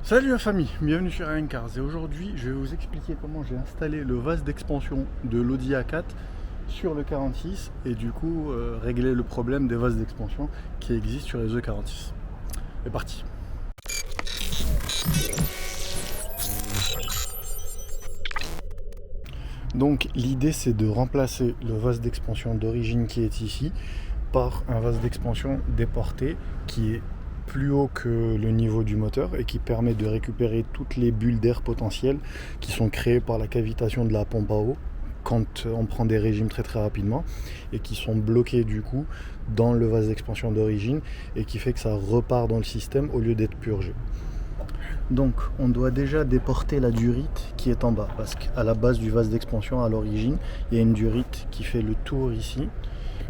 Salut la famille, bienvenue sur Cars et aujourd'hui je vais vous expliquer comment j'ai installé le vase d'expansion de l'Audi A4 sur le 46 et du coup régler le problème des vases d'expansion qui existent sur les E46. C'est parti. Donc l'idée c'est de remplacer le vase d'expansion d'origine qui est ici par un vase d'expansion déporté qui est plus haut que le niveau du moteur et qui permet de récupérer toutes les bulles d'air potentielles qui sont créées par la cavitation de la pompe à eau quand on prend des régimes très rapidement et qui sont bloquées du coup dans le vase d'expansion d'origine et qui fait que ça repart dans le système au lieu d'être purgé. Donc on doit déjà déporter la durite qui est en bas parce qu'à la base du vase d'expansion à l'origine il y a une durite qui fait le tour ici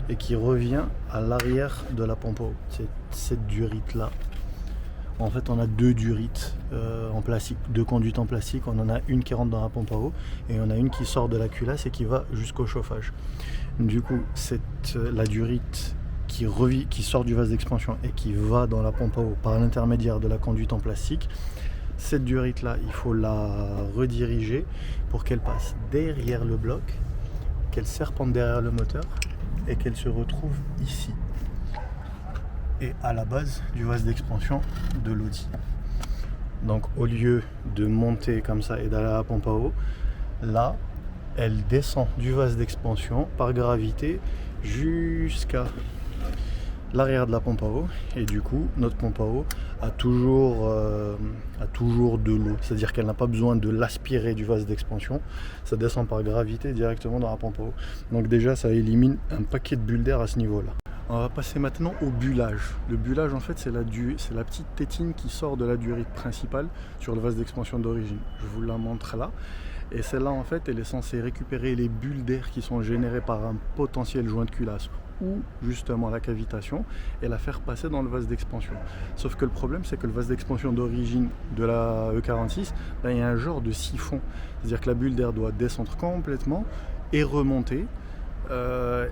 et qui revient à l'arrière de la pompe à eau. C'est cette durite là. En fait on a deux durites en plastique, deux conduites en plastique. On en a une qui rentre dans la pompe à eau et on a une qui sort de la culasse et qui va jusqu'au chauffage. Du coup la durite qui sort du vase d'expansion et qui va dans la pompe à eau par l'intermédiaire de la conduite en plastique, cette durite là il faut la rediriger pour qu'elle passe derrière le bloc, qu'elle serpente derrière le moteur et qu'elle se retrouve ici et à la base du vase d'expansion de l'Audi. Donc au lieu de monter comme ça et d'aller à la pompe à eau, là elle descend du vase d'expansion par gravité jusqu'à l'arrière de la pompe à eau et du coup notre pompe à eau a toujours de l'eau, c'est à dire qu'elle n'a pas besoin de l'aspirer du vase d'expansion, ça descend par gravité directement dans la pompe à eau. Donc déjà ça élimine un paquet de bulles d'air à ce niveau là. On va passer maintenant au bullage. Le bullage en fait c'est la petite tétine qui sort de la durite principale sur le vase d'expansion d'origine. Je vous la montre là. Et celle-là en fait elle est censée récupérer les bulles d'air qui sont générées par un potentiel joint de culasse ou justement la cavitation et la faire passer dans le vase d'expansion. Sauf que le problème c'est que le vase d'expansion d'origine de la E46, là, il y a un genre de siphon. C'est-à-dire que la bulle d'air doit descendre complètement et remonter.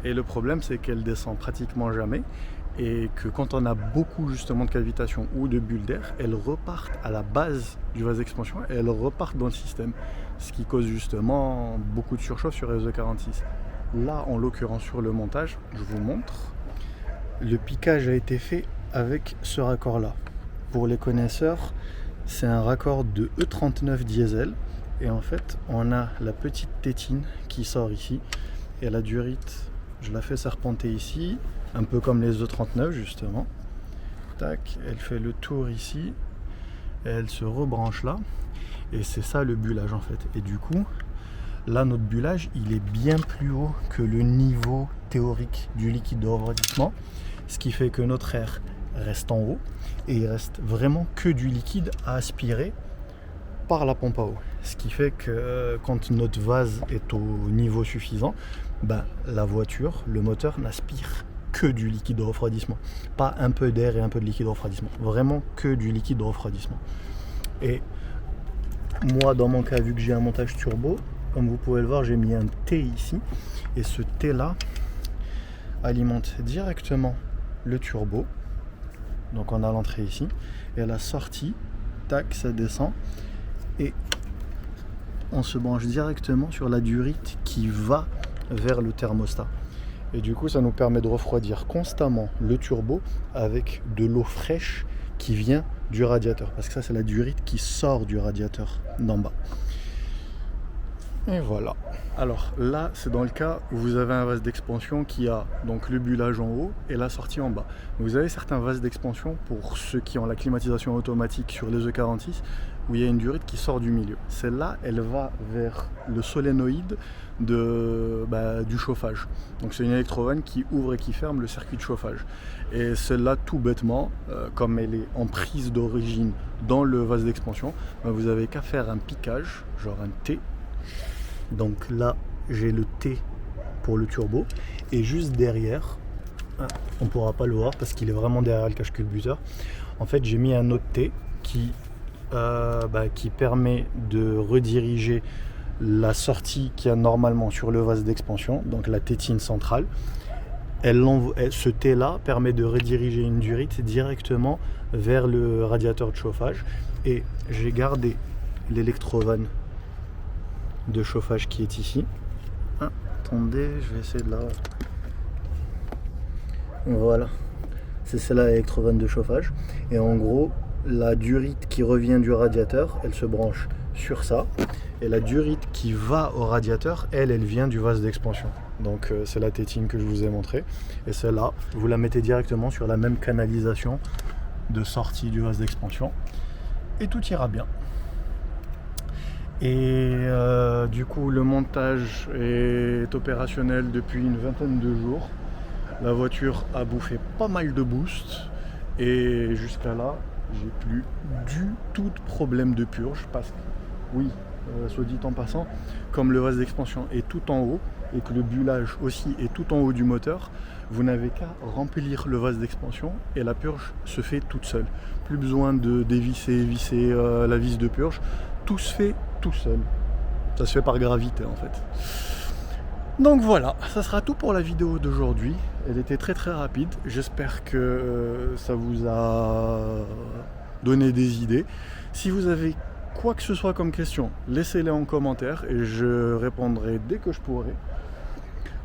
Et le problème c'est qu'elle descend pratiquement jamais et que quand on a beaucoup justement de cavitation ou de bulles d'air, elles repartent à la base du vase d'expansion et elles repartent dans le système, ce qui cause justement beaucoup de surchauffe sur les E46. Là en l'occurrence sur le montage, je vous montre, le piquage a été fait avec ce raccord là. Pour les connaisseurs, c'est un raccord de E39 diesel et en fait on a la petite tétine qui sort ici et la durite je la fais serpenter ici un peu comme les E39 justement, tac, elle fait le tour ici et elle se rebranche là et c'est ça le bullage en fait. Et du coup là notre bullage il est bien plus haut que le niveau théorique du liquide de refroidissement, ce qui fait que notre air reste en haut et il reste vraiment que du liquide à aspirer par la pompe à eau, ce qui fait que quand notre vase est au niveau suffisant, la voiture, le moteur n'aspire que du liquide de refroidissement, pas un peu d'air et un peu de liquide de refroidissement, vraiment que du liquide de refroidissement. Et moi dans mon cas, vu que j'ai un montage turbo, comme vous pouvez le voir, j'ai mis un T ici et ce T là alimente directement le turbo. Donc on a l'entrée ici et à la sortie, tac, ça descend et on se branche directement sur la durite qui va vers le thermostat. Et du coup ça nous permet de refroidir constamment le turbo avec de l'eau fraîche qui vient du radiateur, parce que ça c'est la durite qui sort du radiateur d'en bas. Et voilà. Alors là c'est dans le cas où vous avez un vase d'expansion qui a donc le bullage en haut et la sortie en bas. Vous avez certains vases d'expansion pour ceux qui ont la climatisation automatique sur les E46 où il y a une durite qui sort du milieu. Celle-là elle va vers le solénoïde du chauffage. Donc c'est une électrovanne qui ouvre et qui ferme le circuit de chauffage. Et celle-là tout bêtement, comme elle est en prise d'origine dans le vase d'expansion, vous avez qu'à faire un piquage, genre un T. Donc là j'ai le T pour le turbo et juste derrière, on ne pourra pas le voir parce qu'il est vraiment derrière le cache-culbuteur, en fait j'ai mis un autre T qui permet de rediriger la sortie qu'il y a normalement sur le vase d'expansion, donc la tétine centrale, ce T-là permet de rediriger une durite directement vers le radiateur de chauffage. Et j'ai gardé l'électrovanne de chauffage qui est ici. Ah, attendez, je vais essayer de la... Voilà, c'est celle-là l'électrovanne de chauffage. Et en gros, la durite qui revient du radiateur, elle se branche sur ça. Et la durite qui va au radiateur, elle vient du vase d'expansion. Donc c'est la tétine que je vous ai montré. Et celle-là, vous la mettez directement sur la même canalisation de sortie du vase d'expansion. Et tout ira bien. Et du coup, le montage est opérationnel depuis une vingtaine de jours. La voiture a bouffé pas mal de boost. Et jusqu'à là, j'ai plus du tout de problème de purge. Parce que, oui, soit dit en passant, comme le vase d'expansion est tout en haut et que le bullage aussi est tout en haut du moteur, vous n'avez qu'à remplir le vase d'expansion et la purge se fait toute seule. Plus besoin de dévisser, visser la vis de purge, tout se fait tout seul. Ça se fait par gravité en fait. Donc voilà, ça sera tout pour la vidéo d'aujourd'hui. Elle était très très rapide. J'espère que ça vous a donné des idées. Si vous avez quoi que ce soit comme question, laissez-les en commentaire et je répondrai dès que je pourrai.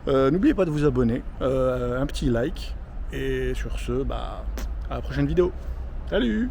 N'oubliez pas de vous abonner, un petit like. Et sur ce, à la prochaine vidéo. Salut!